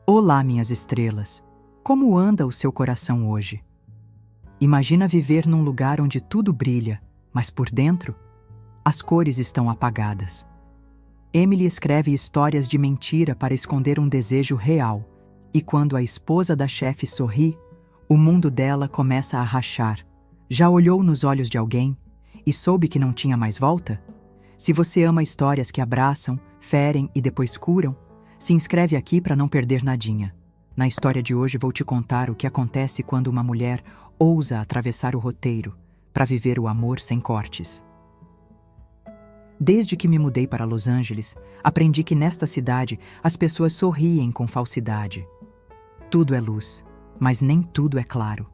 Olá, minhas estrelas. Como anda o seu coração hoje? Imagina viver num lugar onde tudo brilha, mas por dentro, as cores estão apagadas. Emily escreve histórias de mentira para esconder um desejo real, e quando a esposa da chefe sorri, o mundo dela começa a rachar. Já olhou nos olhos de alguém e soube que não tinha mais volta? Se você ama histórias que abraçam, ferem e depois curam, se inscreve aqui para não perder nadinha. Na história de hoje vou te contar o que acontece quando uma mulher ousa atravessar o roteiro para viver o amor sem cortes. Desde que me mudei para Los Angeles, aprendi que nesta cidade as pessoas sorriem com falsidade. Tudo é luz, mas nem tudo é claro.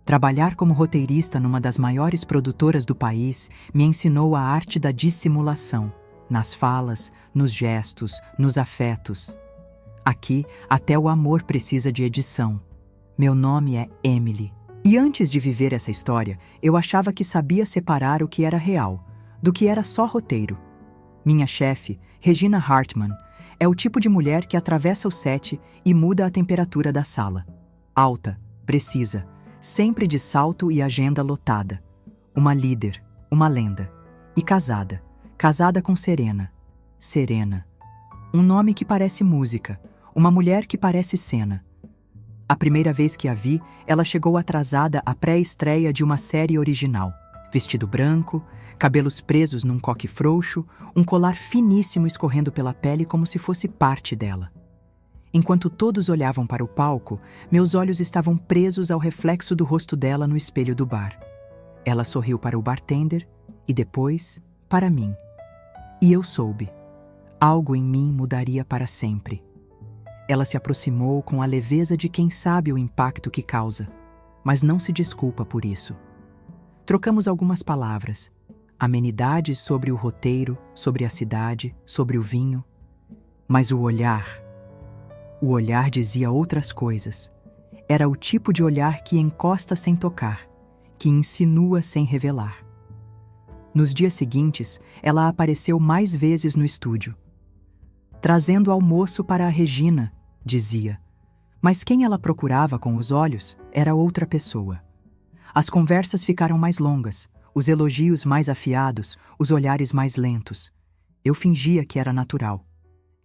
Trabalhar como roteirista numa das maiores produtoras do país me ensinou a arte da dissimulação, nas falas, nos gestos, nos afetos. Aqui, até o amor precisa de edição. Meu nome é Emily. E antes de viver essa história, eu achava que sabia separar o que era real do que era só roteiro. Minha chefe, Regina Hartman, é o tipo de mulher que atravessa o set e muda a temperatura da sala. Alta, precisa, sempre de salto e agenda lotada. Uma líder, uma lenda. E casada. Casada com Serena. Serena. Um nome que parece música. Uma mulher que parece cena. A primeira vez que a vi, ela chegou atrasada à pré-estreia de uma série original. Vestido branco, cabelos presos num coque frouxo, um colar finíssimo escorrendo pela pele como se fosse parte dela. Enquanto todos olhavam para o palco, meus olhos estavam presos ao reflexo do rosto dela no espelho do bar. Ela sorriu para o bartender e depois, para mim. E eu soube. Algo em mim mudaria para sempre. Ela se aproximou com a leveza de quem sabe o impacto que causa, mas não se desculpa por isso. Trocamos algumas palavras, amenidades sobre o roteiro, sobre a cidade, sobre o vinho, mas o olhar dizia outras coisas. Era o tipo de olhar que encosta sem tocar, que insinua sem revelar. Nos dias seguintes, ela apareceu mais vezes no estúdio. Trazendo almoço para a Regina, dizia. Mas quem ela procurava com os olhos era outra pessoa. As conversas ficaram mais longas, os elogios mais afiados, os olhares mais lentos. Eu fingia que era natural,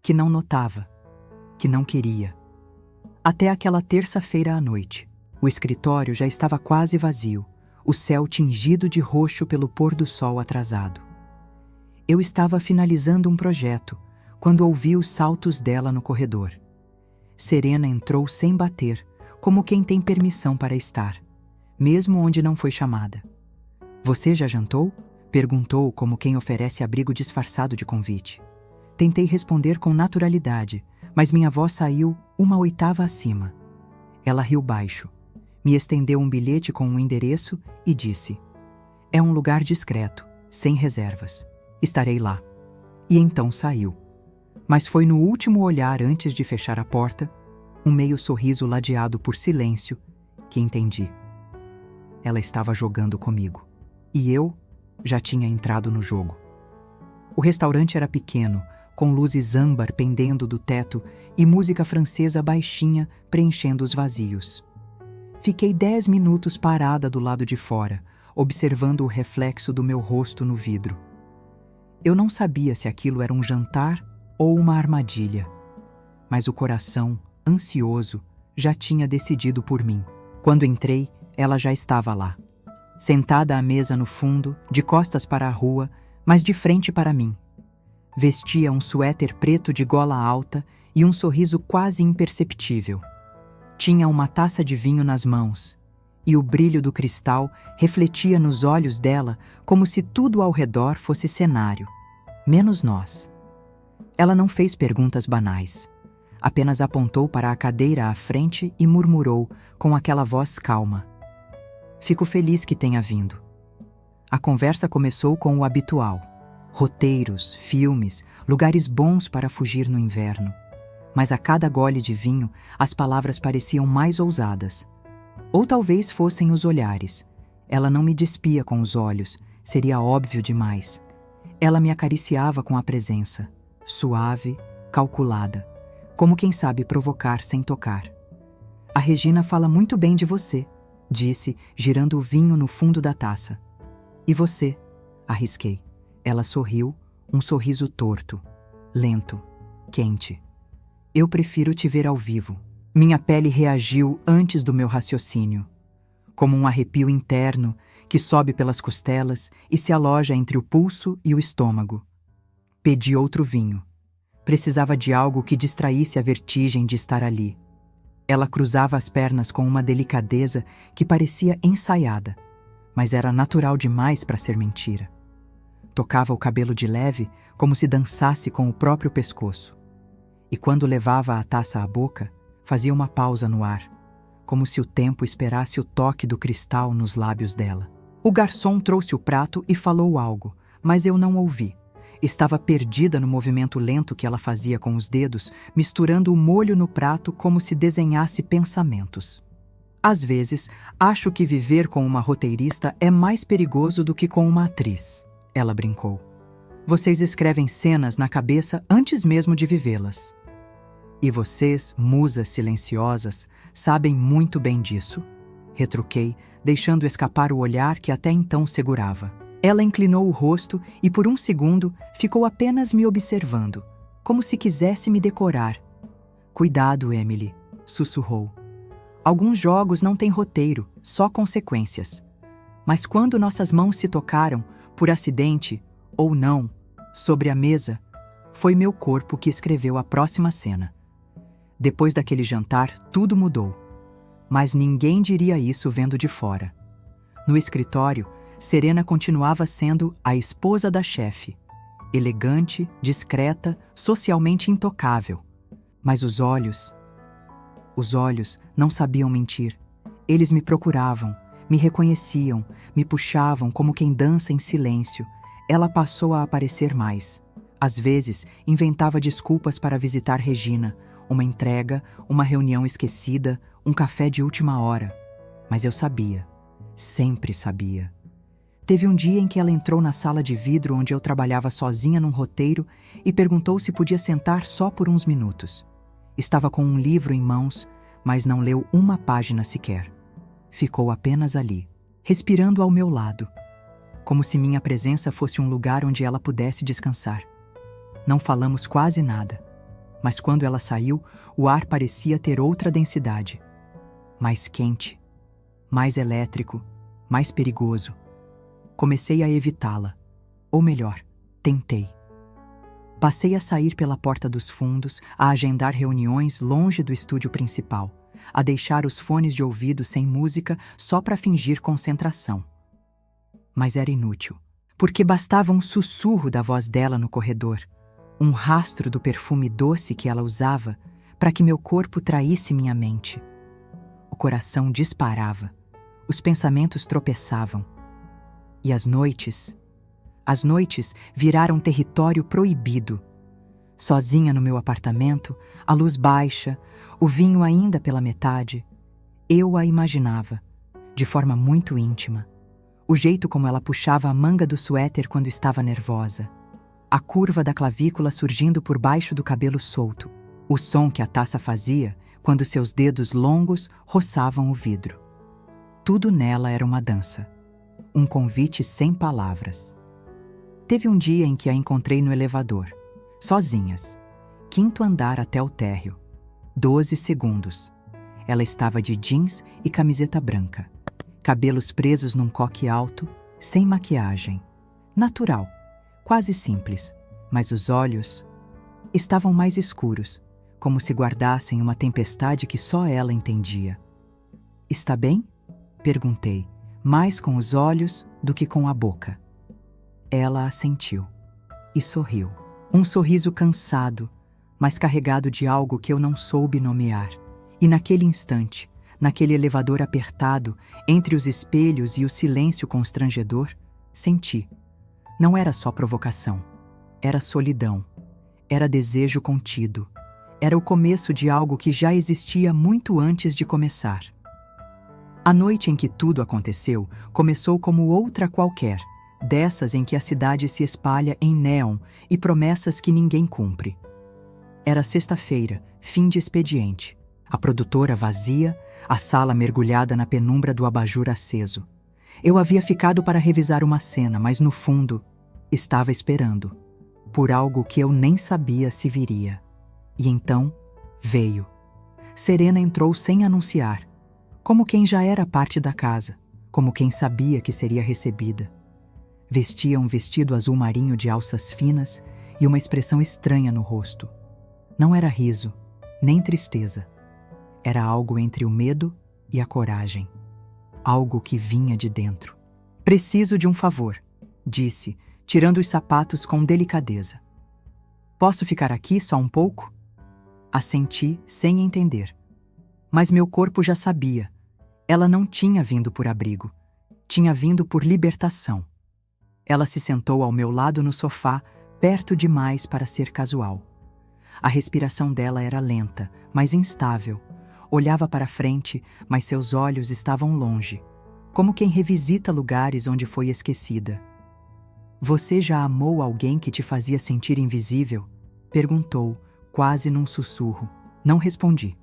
que não notava, que não queria. Até aquela terça-feira à noite. O escritório já estava quase vazio, o céu tingido de roxo pelo pôr do sol atrasado. Eu estava finalizando um projeto, quando ouvi os saltos dela no corredor. Serena entrou sem bater, como quem tem permissão para estar, mesmo onde não foi chamada. Você já jantou? Perguntou como quem oferece abrigo disfarçado de convite. Tentei responder com naturalidade, mas minha voz saiu 1/8 acima. Ela riu baixo, me estendeu um bilhete com um endereço e disse: "É um lugar discreto, sem reservas. Estarei lá." E então saiu. Mas foi no último olhar antes de fechar a porta, um meio sorriso ladeado por silêncio, que entendi. Ela estava jogando comigo. E eu já tinha entrado no jogo. O restaurante era pequeno, com luzes âmbar pendendo do teto e música francesa baixinha preenchendo os vazios. Fiquei 10 minutos parada do lado de fora, observando o reflexo do meu rosto no vidro. Eu não sabia se aquilo era um jantar ou uma armadilha, mas o coração, ansioso, já tinha decidido por mim. Quando entrei, ela já estava lá, sentada à mesa no fundo, de costas para a rua, mas de frente para mim. Vestia um suéter preto de gola alta e um sorriso quase imperceptível. Tinha uma taça de vinho nas mãos, e o brilho do cristal refletia nos olhos dela como se tudo ao redor fosse cenário, menos nós. Ela não fez perguntas banais. Apenas apontou para a cadeira à frente e murmurou com aquela voz calma: "Fico feliz que tenha vindo." A conversa começou com o habitual. Roteiros, filmes, lugares bons para fugir no inverno. Mas a cada gole de vinho, as palavras pareciam mais ousadas. Ou talvez fossem os olhares. Ela não me despia com os olhos, seria óbvio demais. Ela me acariciava com a presença, suave, calculada, como quem sabe provocar sem tocar. A Regina fala muito bem de você, disse, girando o vinho no fundo da taça. E você? Arrisquei. Ela sorriu, um sorriso torto, lento, quente. Eu prefiro te ver ao vivo. Minha pele reagiu antes do meu raciocínio, como um arrepio interno que sobe pelas costelas e se aloja entre o pulso e o estômago. Pedi outro vinho. Precisava de algo que distraísse a vertigem de estar ali. Ela cruzava as pernas com uma delicadeza que parecia ensaiada, mas era natural demais para ser mentira. Tocava o cabelo de leve, como se dançasse com o próprio pescoço. E quando levava a taça à boca, fazia uma pausa no ar, como se o tempo esperasse o toque do cristal nos lábios dela. O garçom trouxe o prato e falou algo, mas eu não ouvi. Estava perdida no movimento lento que ela fazia com os dedos, misturando o molho no prato como se desenhasse pensamentos. Às vezes, acho que viver com uma roteirista é mais perigoso do que com uma atriz, ela brincou. Vocês escrevem cenas na cabeça antes mesmo de vivê-las. E vocês, musas silenciosas, sabem muito bem disso, retruquei, deixando escapar o olhar que até então segurava. Ela inclinou o rosto e por um segundo ficou apenas me observando, como se quisesse me decorar. Cuidado, Emily, sussurrou. Alguns jogos não têm roteiro, só consequências. Mas quando nossas mãos se tocaram, por acidente, ou não, sobre a mesa, foi meu corpo que escreveu a próxima cena. Depois daquele jantar, tudo mudou. Mas ninguém diria isso vendo de fora. No escritório, Serena continuava sendo a esposa da chefe. Elegante, discreta, socialmente intocável. Mas os olhos não sabiam mentir. Eles me procuravam, me reconheciam, me puxavam como quem dança em silêncio. Ela passou a aparecer mais. Às vezes, inventava desculpas para visitar Regina, uma entrega, uma reunião esquecida, um café de última hora. Mas eu sabia, sempre sabia. Teve um dia em que ela entrou na sala de vidro onde eu trabalhava sozinha num roteiro e perguntou se podia sentar só por uns minutos. Estava com um livro em mãos, mas não leu uma página sequer. Ficou apenas ali, respirando ao meu lado, como se minha presença fosse um lugar onde ela pudesse descansar. Não falamos quase nada, mas quando ela saiu, o ar parecia ter outra densidade. Mais quente, mais elétrico, mais perigoso. Comecei a evitá-la, ou melhor, tentei. Passei a sair pela porta dos fundos, a agendar reuniões longe do estúdio principal, a deixar os fones de ouvido sem música só para fingir concentração. Mas era inútil, porque bastava um sussurro da voz dela no corredor, um rastro do perfume doce que ela usava para que meu corpo traísse minha mente. O coração disparava, os pensamentos tropeçavam. E as noites viraram território proibido. Sozinha no meu apartamento, a luz baixa, o vinho ainda pela metade, eu a imaginava, de forma muito íntima. O jeito como ela puxava a manga do suéter quando estava nervosa. A curva da clavícula surgindo por baixo do cabelo solto. O som que a taça fazia quando seus dedos longos roçavam o vidro. Tudo nela era uma dança. Um convite sem palavras. Teve um dia em que a encontrei no elevador, sozinhas. 5º andar até o térreo. 12 segundos. Ela estava de jeans e camiseta branca. Cabelos presos num coque alto, sem maquiagem. Natural, quase simples, mas os olhos estavam mais escuros, como se guardassem uma tempestade que só ela entendia. Está bem? Perguntei, mais com os olhos do que com a boca. Ela assentiu e sorriu. Um sorriso cansado, mas carregado de algo que eu não soube nomear. E naquele instante, naquele elevador apertado, entre os espelhos e o silêncio constrangedor, senti. Não era só provocação. Era solidão. Era desejo contido. Era o começo de algo que já existia muito antes de começar. A noite em que tudo aconteceu começou como outra qualquer, dessas em que a cidade se espalha em néon e promessas que ninguém cumpre. Era sexta-feira, fim de expediente. A produtora vazia, a sala mergulhada na penumbra do abajur aceso. Eu havia ficado para revisar uma cena, mas no fundo, estava esperando por algo que eu nem sabia se viria. E então, veio. Serena entrou sem anunciar, como quem já era parte da casa, como quem sabia que seria recebida. Vestia um vestido azul marinho de alças finas e uma expressão estranha no rosto. Não era riso, nem tristeza. Era algo entre o medo e a coragem. Algo que vinha de dentro. "Preciso de um favor", disse, tirando os sapatos com delicadeza. "Posso ficar aqui só um pouco?" Assenti sem entender. Mas meu corpo já sabia. Ela não tinha vindo por abrigo. Tinha vindo por libertação. Ela se sentou ao meu lado no sofá, perto demais para ser casual. A respiração dela era lenta, mas instável. Olhava para frente, mas seus olhos estavam longe, como quem revisita lugares onde foi esquecida. "Você já amou alguém que te fazia sentir invisível?" Perguntou, quase num sussurro. Não respondi,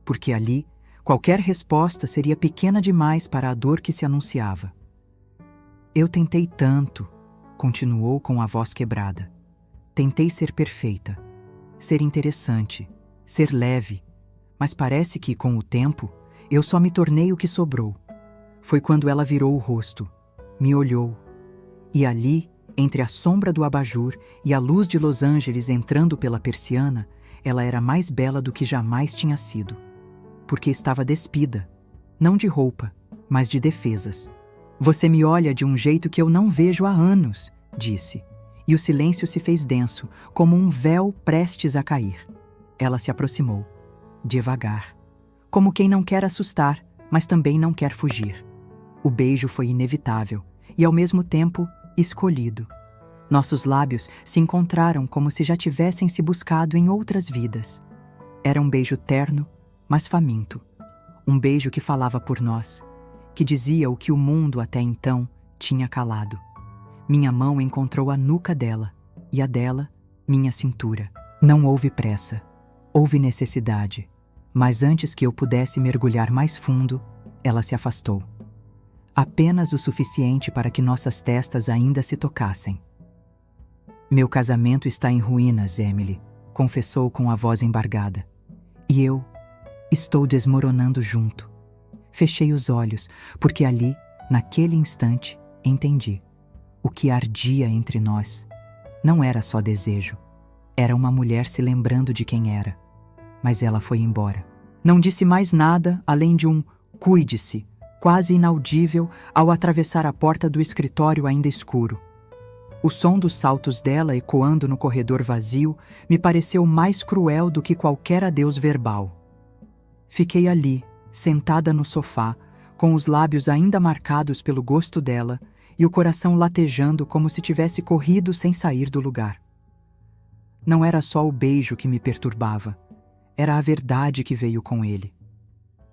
porque ali, qualquer resposta seria pequena demais para a dor que se anunciava. "Eu tentei tanto", continuou com a voz quebrada. "Tentei ser perfeita, ser interessante, ser leve, mas parece que, com o tempo, eu só me tornei o que sobrou." Foi quando ela virou o rosto, me olhou, e ali, entre a sombra do abajur e a luz de Los Angeles entrando pela persiana, ela era mais bela do que jamais tinha sido. Porque estava despida, não de roupa, mas de defesas. "Você me olha de um jeito que eu não vejo há anos", disse, e o silêncio se fez denso, como um véu prestes a cair. Ela se aproximou, devagar, como quem não quer assustar, mas também não quer fugir. O beijo foi inevitável e, ao mesmo tempo, escolhido. Nossos lábios se encontraram como se já tivessem se buscado em outras vidas. Era um beijo terno, mas faminto. Um beijo que falava por nós, que dizia o que o mundo até então tinha calado. Minha mão encontrou a nuca dela, e a dela, minha cintura. Não houve pressa, houve necessidade, mas antes que eu pudesse mergulhar mais fundo, ela se afastou. Apenas o suficiente para que nossas testas ainda se tocassem. "Meu casamento está em ruínas, Emily", confessou com a voz embargada. "E eu estou desmoronando junto." Fechei os olhos, porque ali, naquele instante, entendi. O que ardia entre nós não era só desejo. Era uma mulher se lembrando de quem era. Mas ela foi embora. Não disse mais nada além de um "cuide-se", quase inaudível ao atravessar a porta do escritório ainda escuro. O som dos saltos dela ecoando no corredor vazio me pareceu mais cruel do que qualquer adeus verbal. Fiquei ali, sentada no sofá, com os lábios ainda marcados pelo gosto dela e o coração latejando como se tivesse corrido sem sair do lugar. Não era só o beijo que me perturbava, era a verdade que veio com ele.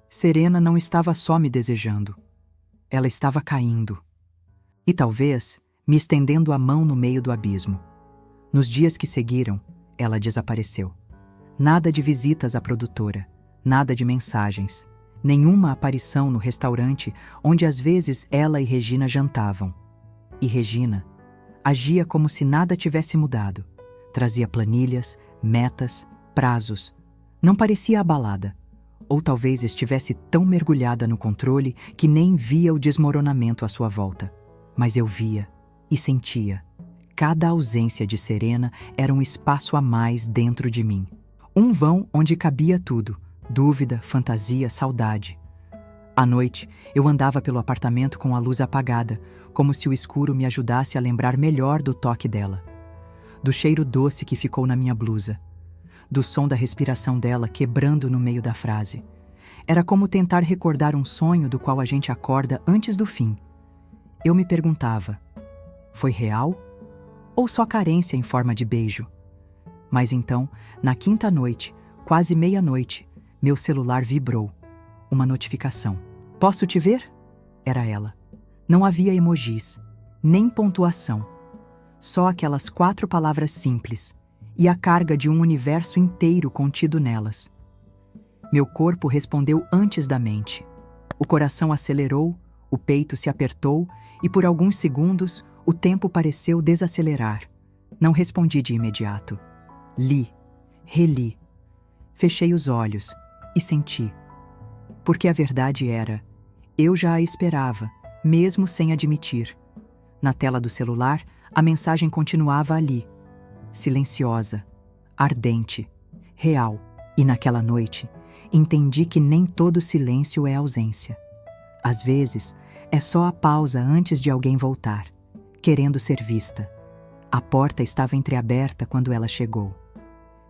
Serena não estava só me desejando, ela estava caindo. E talvez me estendendo a mão no meio do abismo. Nos dias que seguiram, ela desapareceu. Nada de visitas à produtora, nada de mensagens, nenhuma aparição no restaurante onde às vezes ela e Regina jantavam. E Regina agia como se nada tivesse mudado. Trazia planilhas, metas, prazos. Não parecia abalada. Ou talvez estivesse tão mergulhada no controle que nem via o desmoronamento à sua volta. Mas eu via e sentia. Cada ausência de Serena era um espaço a mais dentro de mim. Um vão onde cabia tudo: dúvida, fantasia, saudade. À noite, eu andava pelo apartamento com a luz apagada, como se o escuro me ajudasse a lembrar melhor do toque dela. Do cheiro doce que ficou na minha blusa. Do som da respiração dela quebrando no meio da frase. Era como tentar recordar um sonho do qual a gente acorda antes do fim. Eu me perguntava, foi real? Ou só carência em forma de beijo? Mas então, na quinta noite, quase meia-noite, meu celular vibrou. Uma notificação. "Posso te ver?" Era ela. Não havia emojis, nem pontuação. Só aquelas 4 palavras simples. e a carga de um universo inteiro contido nelas. Meu corpo respondeu antes da mente. O coração acelerou, o peito se apertou e por alguns segundos o tempo pareceu desacelerar. Não respondi de imediato. Li, reli. Fechei os olhos e senti. Porque a verdade era, eu já a esperava, mesmo sem admitir. Na tela do celular, a mensagem continuava ali, silenciosa, ardente, real. E naquela noite, entendi que nem todo silêncio é ausência. Às vezes, é só a pausa antes de alguém voltar, querendo ser vista. A porta estava entreaberta quando ela chegou.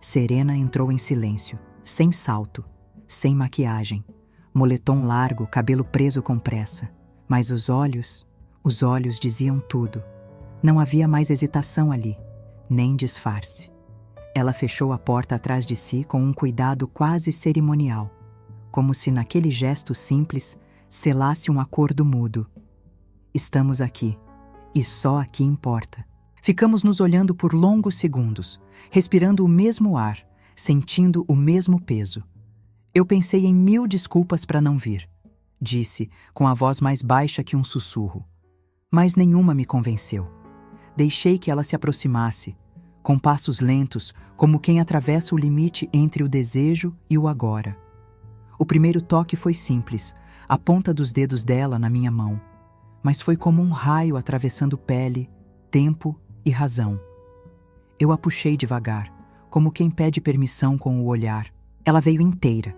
Serena entrou em silêncio, sem salto, sem maquiagem, moletom largo, cabelo preso com pressa. Mas os olhos diziam tudo. Não havia mais hesitação ali, nem disfarce. Ela fechou a porta atrás de si com um cuidado quase cerimonial, como se naquele gesto simples selasse um acordo mudo. Estamos aqui, e só aqui importa. Ficamos nos olhando por longos segundos, respirando o mesmo ar, sentindo o mesmo peso. Eu pensei em 1000 desculpas para não vir, disse, com a voz mais baixa que um sussurro. Mas nenhuma me convenceu. Deixei que ela se aproximasse, com passos lentos, como quem atravessa o limite entre o desejo e o agora. O primeiro toque foi simples, a ponta dos dedos dela na minha mão, mas foi como um raio atravessando pele, tempo e razão. Eu a puxei devagar, como quem pede permissão com o olhar. Ela veio inteira.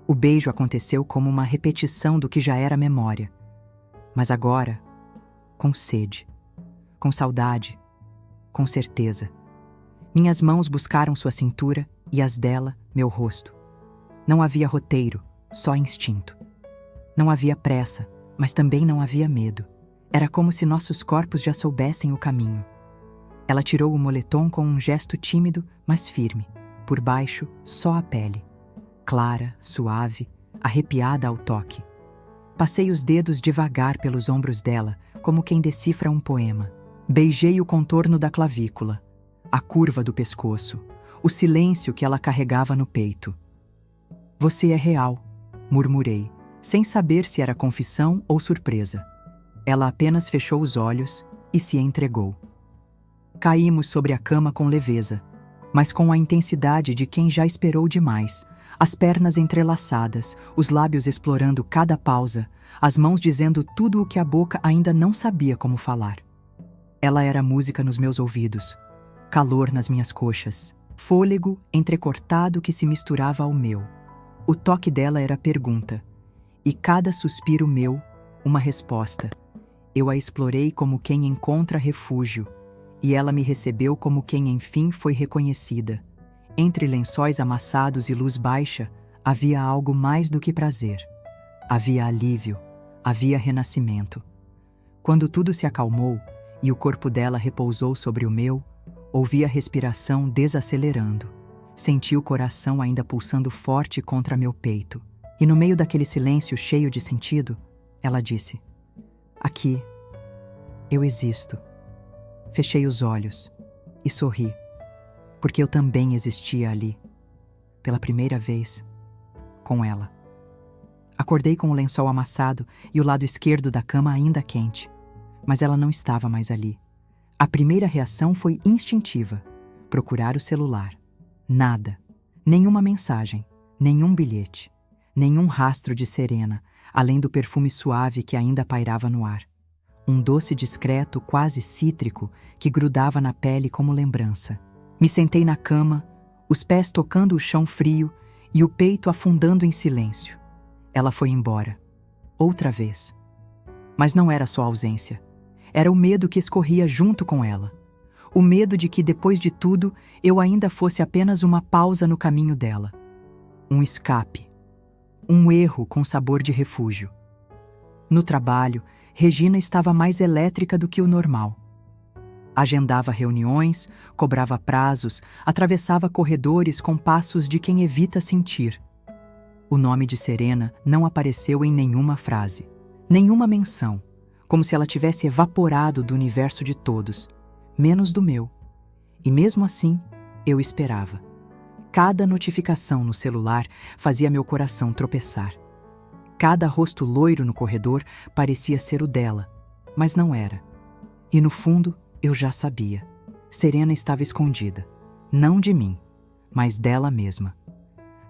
O beijo aconteceu como uma repetição do que já era memória. Mas agora, com sede, com saudade, com certeza. Minhas mãos buscaram sua cintura e as dela, meu rosto. Não havia roteiro, só instinto. Não havia pressa, mas também não havia medo. Era como se nossos corpos já soubessem o caminho. Ela tirou o moletom com um gesto tímido, mas firme. Por baixo, só a pele. Clara, suave, arrepiada ao toque. Passei os dedos devagar pelos ombros dela, como quem decifra um poema. Beijei o contorno da clavícula, a curva do pescoço, o silêncio que ela carregava no peito. Você é real, murmurei, sem saber se era confissão ou surpresa. Ela apenas fechou os olhos e se entregou. Caímos sobre a cama com leveza, mas com a intensidade de quem já esperou demais, as pernas entrelaçadas, os lábios explorando cada pausa, as mãos dizendo tudo o que a boca ainda não sabia como falar. Ela era música nos meus ouvidos, calor nas minhas coxas, fôlego entrecortado que se misturava ao meu. O toque dela era pergunta, e cada suspiro meu, uma resposta. Eu a explorei como quem encontra refúgio, e ela me recebeu como quem enfim foi reconhecida. Entre lençóis amassados e luz baixa, havia algo mais do que prazer. Havia alívio, havia renascimento. Quando tudo se acalmou e o corpo dela repousou sobre o meu, ouvi a respiração desacelerando. Senti o coração ainda pulsando forte contra meu peito. E no meio daquele silêncio cheio de sentido, ela disse: aqui, eu existo. Fechei os olhos e sorri, porque eu também existia ali, pela primeira vez, com ela. Acordei com o lençol amassado e o lado esquerdo da cama ainda quente, mas ela não estava mais ali. A primeira reação foi instintiva, procurar o celular. Nada, nenhuma mensagem, nenhum bilhete, nenhum rastro de Serena, além do perfume suave que ainda pairava no ar. Um doce discreto, quase cítrico, que grudava na pele como lembrança. Me sentei na cama, os pés tocando o chão frio e o peito afundando em silêncio. Ela foi embora. Outra vez. Mas não era só ausência. Era o medo que escorria junto com ela. O medo de que, depois de tudo, eu ainda fosse apenas uma pausa no caminho dela. Um escape. Um erro com sabor de refúgio. No trabalho, Regina estava mais elétrica do que o normal. Agendava reuniões, cobrava prazos, atravessava corredores com passos de quem evita sentir. O nome de Serena não apareceu em nenhuma frase, nenhuma menção, como se ela tivesse evaporado do universo de todos, menos do meu. E mesmo assim, Eu esperava. Cada notificação no celular fazia meu coração tropeçar. Cada rosto loiro no corredor parecia ser o dela, mas não era. E no fundo, eu já sabia. Serena estava escondida. Não de mim, mas dela mesma.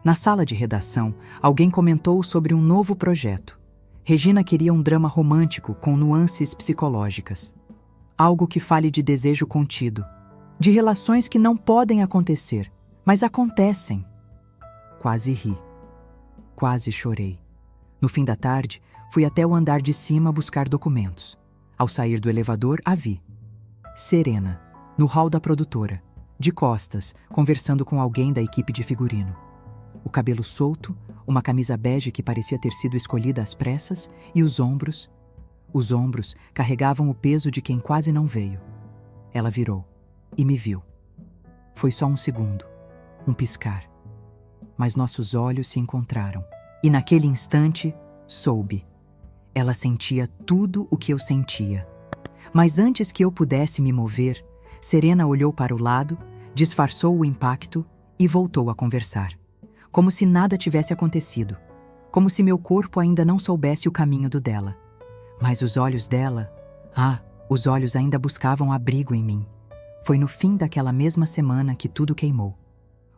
Na sala de redação, alguém comentou sobre um novo projeto. Regina queria um drama romântico com nuances psicológicas. Algo que fale de desejo contido, de relações que não podem acontecer, mas acontecem. Quase ri. Quase chorei. No fim da tarde, fui até o andar de cima buscar documentos. Ao sair do elevador, a vi. Serena, no hall da produtora, de costas, conversando com alguém da equipe de figurino. O cabelo solto, uma camisa bege que parecia ter sido escolhida às pressas e os ombros carregavam o peso de quem quase não veio. Ela virou e me viu. Foi só um segundo, um piscar. Mas nossos olhos se encontraram. E naquele instante, soube. Ela sentia tudo o que eu sentia. Mas antes que eu pudesse me mover, Serena olhou para o lado, disfarçou o impacto e voltou a conversar. Como se nada tivesse acontecido. Como se meu corpo ainda não soubesse o caminho do dela. Mas os olhos dela... os olhos ainda buscavam abrigo em mim. Foi no fim daquela mesma semana que tudo queimou.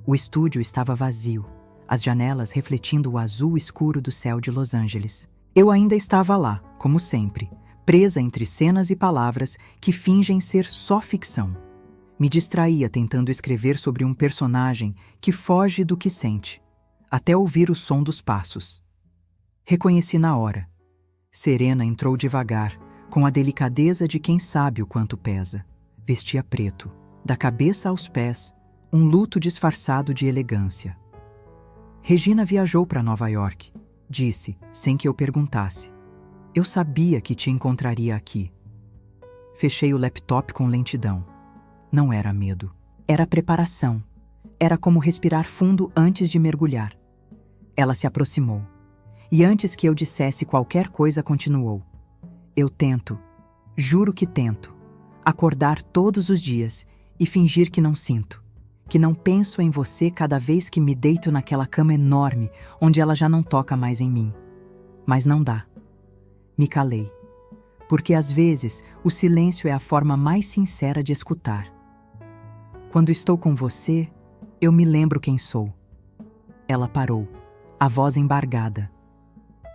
O estúdio estava vazio, as janelas refletindo o azul escuro do céu de Los Angeles. Eu ainda estava lá, como sempre, presa entre cenas e palavras que fingem ser só ficção. Me distraía tentando escrever sobre um personagem que foge do que sente, até ouvir o som dos passos. Reconheci na hora. Serena entrou devagar, com a delicadeza de quem sabe o quanto pesa. Vestia preto, da cabeça aos pés, um luto disfarçado de elegância. Regina viajou para Nova York, disse, sem que eu perguntasse. Eu sabia que te encontraria aqui. Fechei o laptop com lentidão. Não era medo. Era preparação. Era como respirar fundo antes de mergulhar. Ela se aproximou. E antes que eu dissesse qualquer coisa, continuou. Eu tento, juro que tento, acordar todos os dias e fingir que não sinto, que não penso em você cada vez que me deito naquela cama enorme onde ela já não toca mais em mim. Mas não dá. Me calei, porque às vezes o silêncio é a forma mais sincera de escutar. Quando estou com você, eu me lembro quem sou. Ela parou, a voz embargada.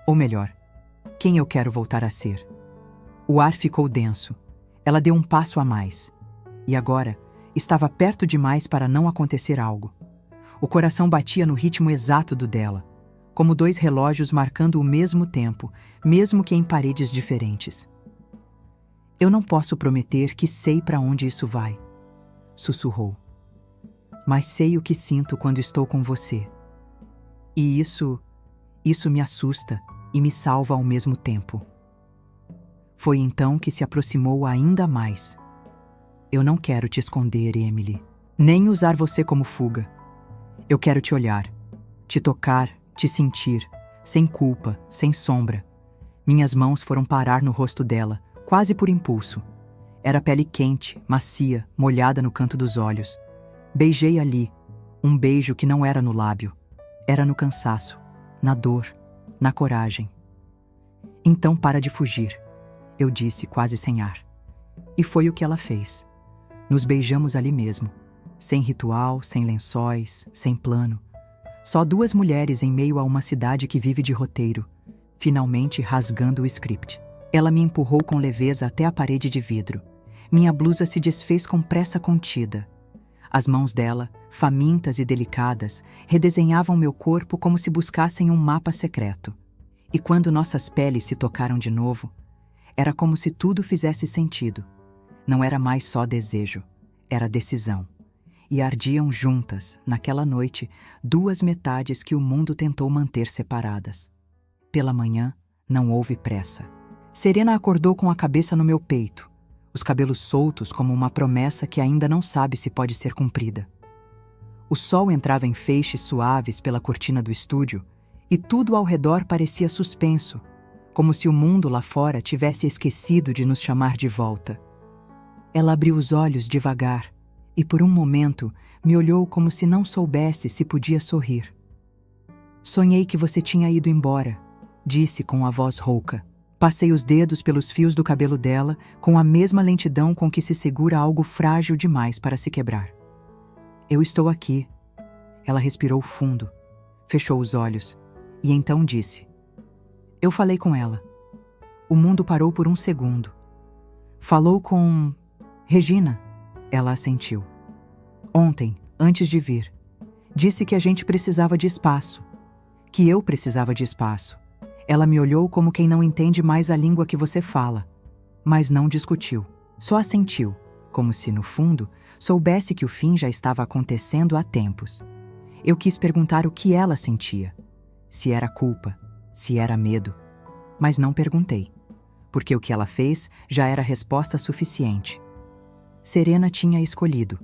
Ou melhor, quem eu quero voltar a ser. O ar ficou denso. Ela deu um passo a mais. E agora, estava perto demais para não acontecer algo. O coração batia no ritmo exato do dela, como dois relógios marcando o mesmo tempo, mesmo que em paredes diferentes. Eu não posso prometer que sei para onde isso vai, sussurrou. Mas sei o que sinto quando estou com você. E isso me assusta e me salva ao mesmo tempo. Foi então que se aproximou ainda mais. Eu não quero te esconder, Emily, nem usar você como fuga. Eu quero te olhar, te tocar, te sentir, sem culpa, sem sombra. Minhas mãos foram parar no rosto dela, quase por impulso. Era pele quente, macia, molhada no canto dos olhos. Beijei ali, um beijo que não era no lábio. Era no cansaço, na dor, na coragem. Então para de fugir, eu disse quase sem ar. E foi o que ela fez. Nos beijamos ali mesmo, sem ritual, sem lençóis, sem plano. Só duas mulheres em meio a uma cidade que vive de roteiro, finalmente rasgando o script. Ela me empurrou com leveza até a parede de vidro. Minha blusa se desfez com pressa contida. As mãos dela, famintas e delicadas, redesenhavam meu corpo como se buscassem um mapa secreto. E quando nossas peles se tocaram de novo, era como se tudo fizesse sentido. Não era mais só desejo, era decisão. E ardiam juntas, naquela noite, duas metades que o mundo tentou manter separadas. Pela manhã, não houve pressa. Serena acordou com a cabeça no meu peito, os cabelos soltos como uma promessa que ainda não sabe se pode ser cumprida. O sol entrava em feixes suaves pela cortina do estúdio e tudo ao redor parecia suspenso, como se o mundo lá fora tivesse esquecido de nos chamar de volta. Ela abriu os olhos devagar e por um momento me olhou como se não soubesse se podia sorrir. Sonhei que você tinha ido embora, disse com a voz rouca. Passei os dedos pelos fios do cabelo dela com a mesma lentidão com que se segura algo frágil demais para se quebrar. Eu estou aqui. Ela respirou fundo, fechou os olhos e então disse: Eu falei com ela. O mundo parou por um segundo. Falou com Regina. Ela assentiu. Ontem, antes de vir, disse que a gente precisava de espaço, que eu precisava de espaço. Ela me olhou como quem não entende mais a língua que você fala, mas não discutiu, só assentiu, como se, no fundo, soubesse que o fim já estava acontecendo há tempos. Eu quis perguntar o que ela sentia, se era culpa, se era medo, mas não perguntei, porque o que ela fez já era resposta suficiente. Serena tinha escolhido,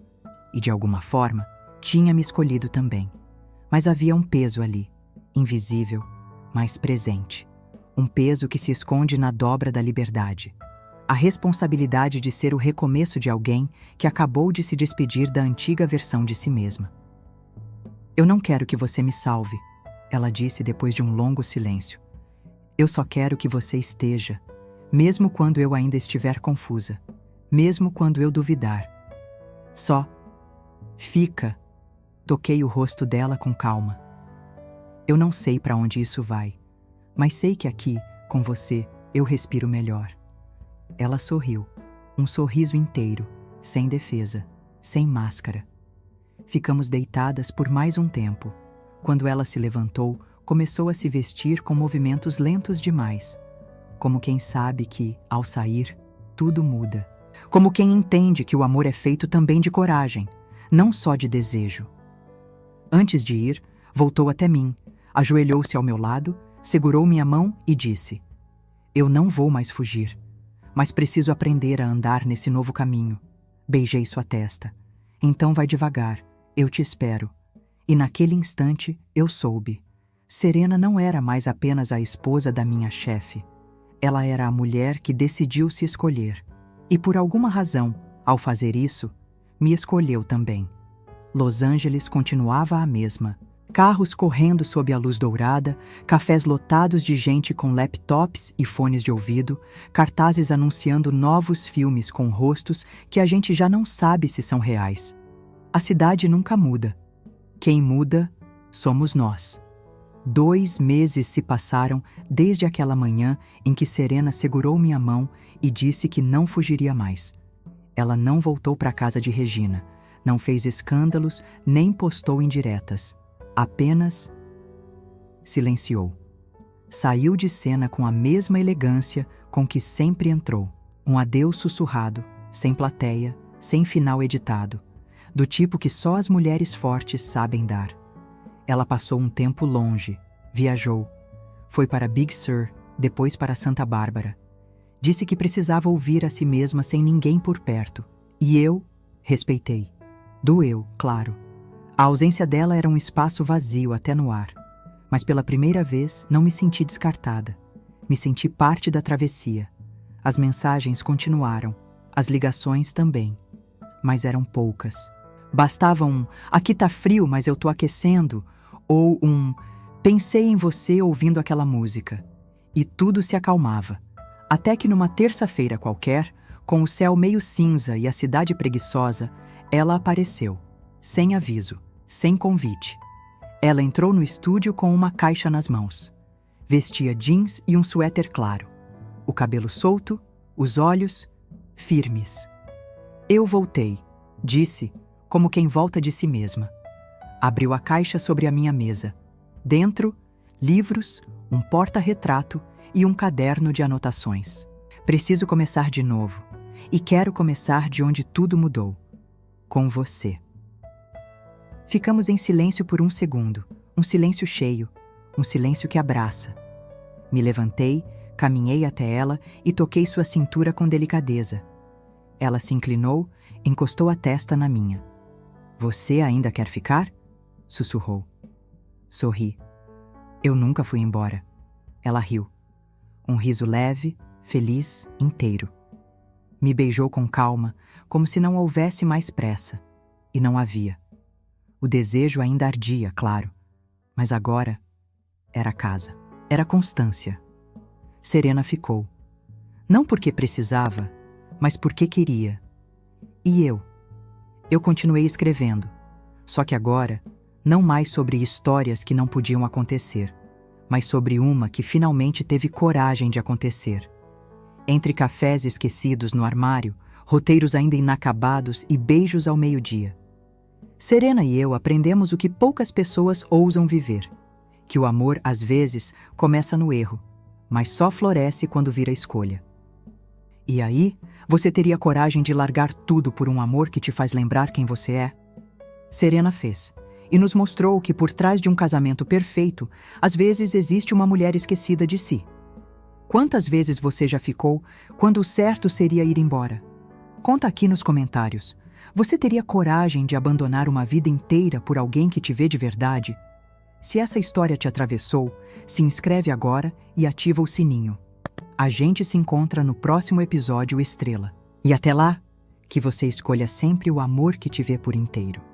e de alguma forma, tinha me escolhido também. Mas havia um peso ali, invisível, mas presente. Um peso que se esconde na dobra da liberdade. A responsabilidade de ser o recomeço de alguém que acabou de se despedir da antiga versão de si mesma. Eu não quero que você me salve, ela disse depois de um longo silêncio. Eu só quero que você esteja, mesmo quando eu ainda estiver confusa, mesmo quando eu duvidar. Só fica. Toquei o rosto dela com calma. Eu não sei para onde isso vai, mas sei que aqui, com você, eu respiro melhor. Ela sorriu, um sorriso inteiro, sem defesa, sem máscara. Ficamos deitadas por mais um tempo. Quando ela se levantou, começou a se vestir com movimentos lentos demais, como quem sabe que, ao sair, tudo muda. Como quem entende que o amor é feito também de coragem, não só de desejo. Antes de ir, voltou até mim, ajoelhou-se ao meu lado, segurou minha mão e disse: Eu não vou mais fugir, mas preciso aprender a andar nesse novo caminho. Beijei sua testa. Então vai devagar, eu te espero. E naquele instante eu soube. Serena não era mais apenas a esposa da minha chefe. Ela era a mulher que decidiu se escolher. E por alguma razão, ao fazer isso, me escolheu também. Los Angeles continuava a mesma. Carros correndo sob a luz dourada, cafés lotados de gente com laptops e fones de ouvido, cartazes anunciando novos filmes com rostos que a gente já não sabe se são reais. A cidade nunca muda. Quem muda somos nós. 2 meses se passaram desde aquela manhã em que Serena segurou minha mão e disse que não fugiria mais. Ela não voltou para a casa de Regina, não fez escândalos, nem postou indiretas. Apenas silenciou. Saiu de cena com a mesma elegância com que sempre entrou. Um adeus sussurrado, sem plateia, sem final editado, do tipo que só as mulheres fortes sabem dar. Ela passou um tempo longe, viajou. Foi para Big Sur, depois para Santa Bárbara. Disse que precisava ouvir a si mesma sem ninguém por perto. E eu respeitei. Doeu, claro. A ausência dela era um espaço vazio até no ar. Mas pela primeira vez não me senti descartada. Me senti parte da travessia. As mensagens continuaram, as ligações também. Mas eram poucas. Bastava um "aqui tá frio, mas eu tô aquecendo", ou um "pensei em você ouvindo aquela música". E tudo se acalmava. Até que numa terça-feira qualquer, com o céu meio cinza e a cidade preguiçosa, ela apareceu, sem aviso, sem convite. Ela entrou no estúdio com uma caixa nas mãos. Vestia jeans e um suéter claro. O cabelo solto, os olhos firmes. Eu voltei, disse, como quem volta de si mesma. Abriu a caixa sobre a minha mesa. Dentro, livros, um porta-retrato e um caderno de anotações. Preciso começar de novo. E quero começar de onde tudo mudou. Com você. Ficamos em silêncio por um segundo. Um silêncio cheio. Um silêncio que abraça. Me levantei, caminhei até ela e toquei sua cintura com delicadeza. Ela se inclinou, encostou a testa na minha. Você ainda quer ficar? Sussurrou. Sorri. Eu nunca fui embora. Ela riu. Um riso leve, feliz, inteiro. Me beijou com calma, como se não houvesse mais pressa. e não havia. O desejo ainda ardia, claro, mas agora era casa, era Constância. Serena ficou. Não porque precisava, mas porque queria. E eu continuei escrevendo, só que agora, não mais sobre histórias que não podiam acontecer, mas sobre uma que finalmente teve coragem de acontecer. Entre cafés esquecidos no armário, roteiros ainda inacabados e beijos ao meio-dia. Serena e eu aprendemos o que poucas pessoas ousam viver, que o amor, às vezes, começa no erro, mas só floresce quando vira escolha. E aí, você teria coragem de largar tudo por um amor que te faz lembrar quem você é? Serena fez, e nos mostrou que por trás de um casamento perfeito, às vezes existe uma mulher esquecida de si. Quantas vezes você já ficou quando o certo seria ir embora? Conta aqui nos comentários. Você teria coragem de abandonar uma vida inteira por alguém que te vê de verdade? Se essa história te atravessou, se inscreve agora e ativa o sininho. A gente se encontra no próximo episódio Estrela. E até lá, que você escolha sempre o amor que te vê por inteiro.